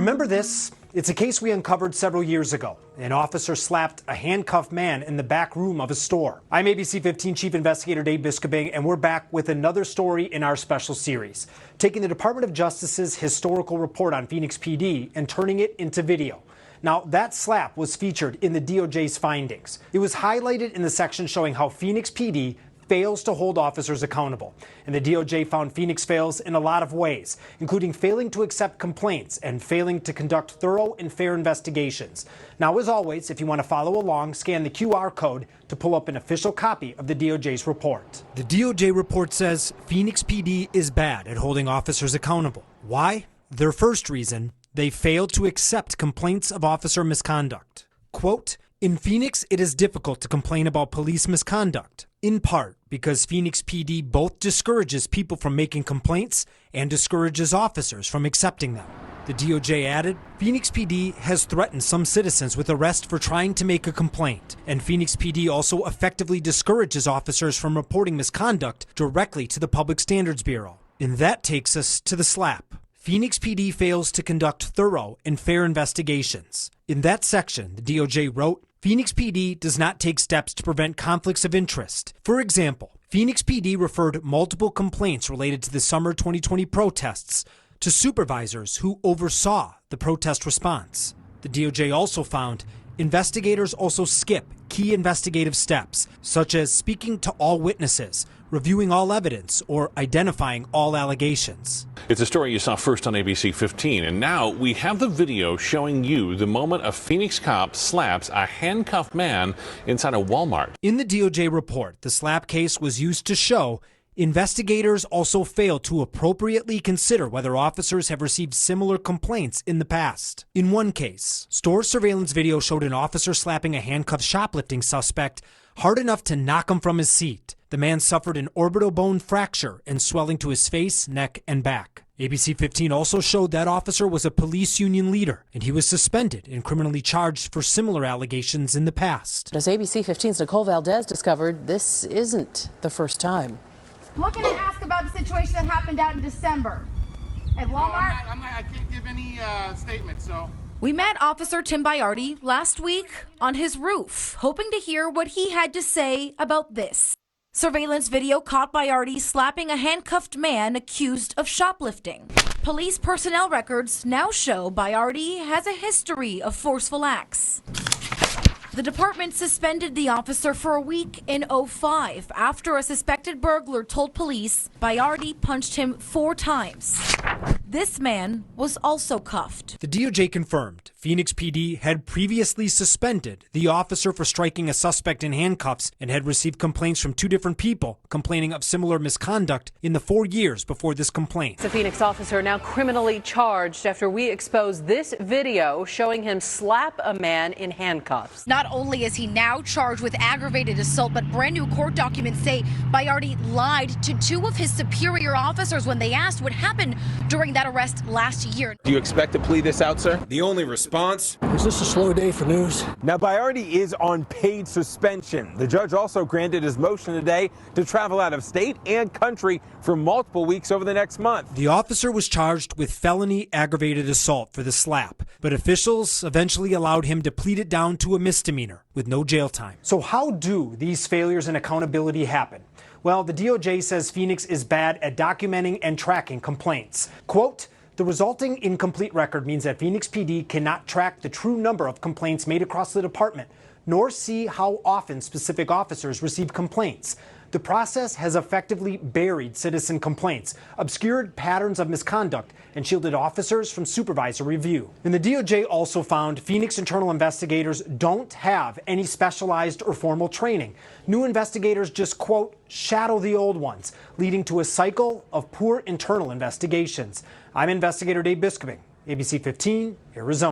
Remember this? It's a case we uncovered several years ago. An officer slapped a handcuffed man in the back room of a store. I'm ABC 15 Chief Investigator Dave Biskobing, and we're back with another story in our special series, taking the Department of Justice's historical report on Phoenix PD and turning it into video. Now, that slap was featured in the DOJ's findings. It was highlighted in the section showing how Phoenix PD fails to hold officers accountable. And the DOJ found Phoenix fails in a lot of ways, including failing to accept complaints and failing to conduct thorough and fair investigations. Now, as always, if you want to follow along, scan the QR code to pull up an official copy of the DOJ's report. The DOJ report says Phoenix PD is bad at holding officers accountable. Why? Their first reason, they failed to accept complaints of officer misconduct. Quote, "In Phoenix, it is difficult to complain about police misconduct, in part because Phoenix PD both discourages people from making complaints and discourages officers from accepting them." The DOJ added, Phoenix PD has threatened some citizens with arrest for trying to make a complaint, and Phoenix PD also effectively discourages officers from reporting misconduct directly to the Public Standards Bureau. And that takes us to the slap. Phoenix PD fails to conduct thorough and fair investigations. In that section, the DOJ wrote, Phoenix PD does not take steps to prevent conflicts of interest. For example, Phoenix PD referred multiple complaints related to the summer 2020 protests to supervisors who oversaw the protest response. The DOJ also found investigators also skip key investigative steps, such as speaking to all witnesses, reviewing all evidence, or identifying all allegations. It's a story you saw first on ABC 15, and now we have the video showing you the moment a Phoenix cop slaps a handcuffed man inside a Walmart. In the DOJ report, the slap case was used to show investigators also failed to appropriately consider whether officers have received similar complaints in the past. In one case, store surveillance video showed an officer slapping a handcuffed shoplifting suspect hard enough to knock him from his seat. The man suffered an orbital bone fracture and swelling to his face, neck, and back. ABC 15 also showed that officer was a police union leader, and he was suspended and criminally charged for similar allegations in the past. As ABC 15's Nicole Valdez discovered, this isn't the first time. I'm looking to ask about the situation that happened out in December at Walmart. I can't give any statement, so. We met Officer Tim Biardi last week on his roof, hoping to hear what he had to say about this. Surveillance video caught Biardi slapping a handcuffed man accused of shoplifting. Police personnel records now show Biardi has a history of forceful acts. The department suspended the officer for a week in 2005 after a suspected burglar told police Biardi punched him 4 times. This man was also cuffed. The DOJ confirmed Phoenix PD had previously suspended the officer for striking a suspect in handcuffs and had received complaints from 2 different people complaining of similar misconduct in the 4 years before this complaint. The Phoenix officer now criminally charged after we exposed this video showing him slap a man in handcuffs. Not only is he now charged with aggravated assault, but brand new court documents say Biardi lied to 2 of his superior officers when they asked what happened during that arrest last year. Do you expect to plead this out, sir? The only response? Is this a slow day for news? Now, Biardi is on paid suspension. The judge also granted his motion today to travel out of state and country for multiple weeks over the next month. The officer was charged with felony aggravated assault for the slap, but officials eventually allowed him to plead it down to a misdemeanor with no jail time. So how do these failures in accountability happen? Well, the DOJ says Phoenix is bad at documenting and tracking complaints. Quote, the resulting incomplete record means that Phoenix PD cannot track the true number of complaints made across the department, nor see how often specific officers receive complaints. The process has effectively buried citizen complaints, obscured patterns of misconduct, and shielded officers from supervisor review. And the DOJ also found Phoenix internal investigators don't have any specialized or formal training. New investigators just, quote, shadow the old ones, leading to a cycle of poor internal investigations. I'm investigator Dave Biskobing, ABC 15, Arizona.